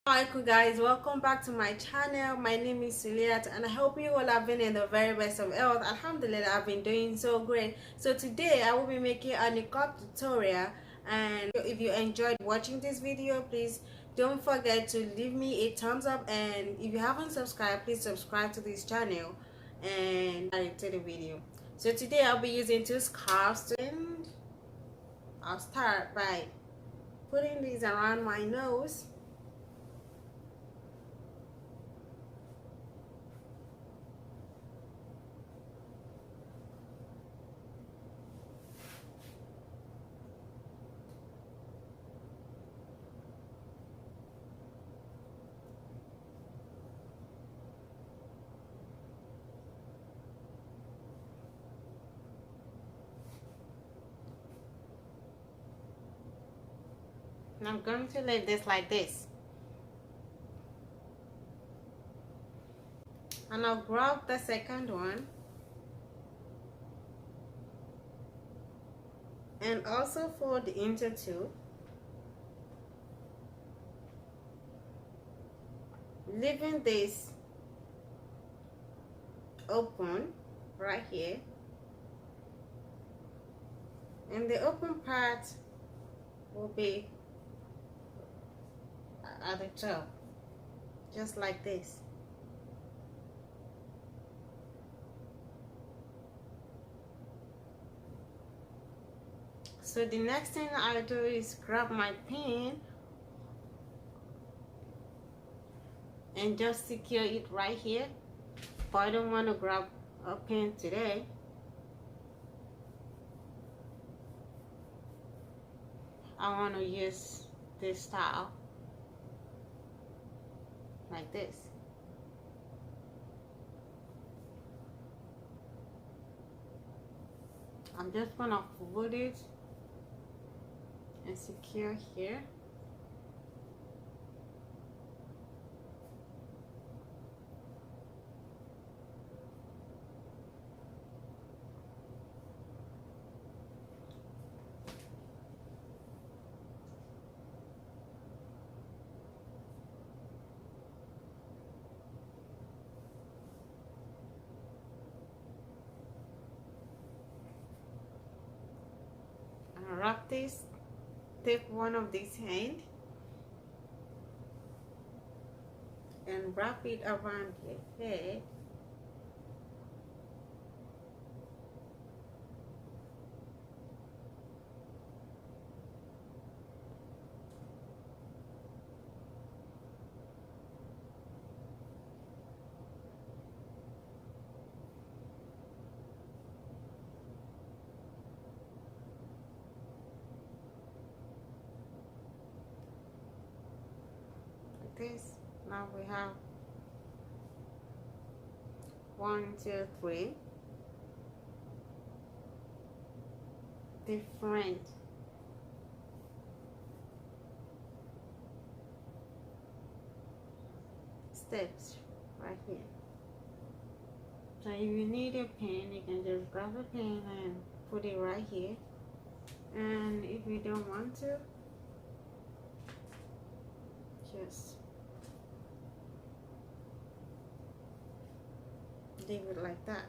Alright guys, welcome back to my channel. My name is Suliat and I hope you all have been in the very best of health. Alhamdulillah, I've been doing so great. So today I will be making a Niqab tutorial, and if you enjoyed watching this video, please don't forget to leave me a thumbs up, and if you haven't subscribed, please subscribe to this channel and to the video. So today I'll be using two scarves, and I'll start by putting these around my nose. And I'm going to leave this like this. And I'll grab the second one. And also fold into two. Leaving this open right here. And the open part will be at the top, just like this. So the next thing I do is grab my pin and just secure it right here, but I don't want to grab a pin today. I want to use this style like this. I'm just gonna fold it and secure here. Wrap this, take one of these hand and wrap it around your head. This. Now we have 1, 2, 3 different steps right here. So if you need a pen, you can just grab a pen and put it right here, and if you don't want to, just leave it like that.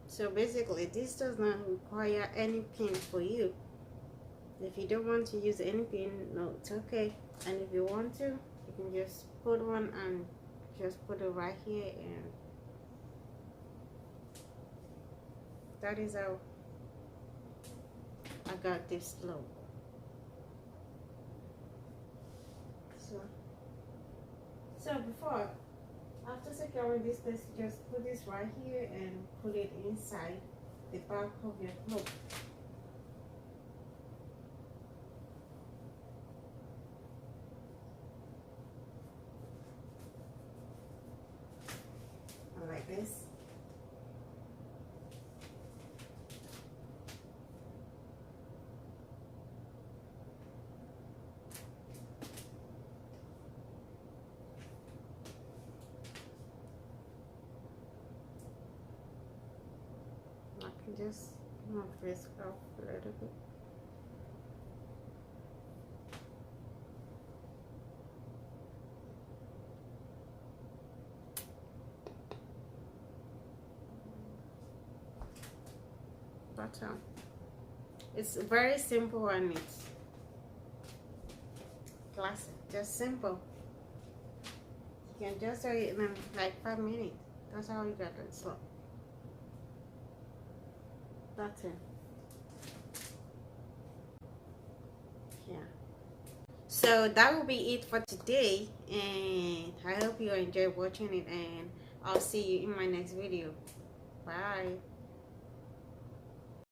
So basically this does not require any pin for you. If you don't want to use any pin, no, it's okay. And if you want to, you can just put one and just put it right here, and that is how I got this look. So before, after securing this, let's just put this right here and put it inside the back of your cloth. Like this. Just move this up a little bit. Bottom. It's very simple and it's classic, just simple. You can just do it in like 5 minutes. That's how you got it. So that's it. Yeah. So that will be it for today, and I hope you enjoy watching it, and I'll see you in my next video. Bye.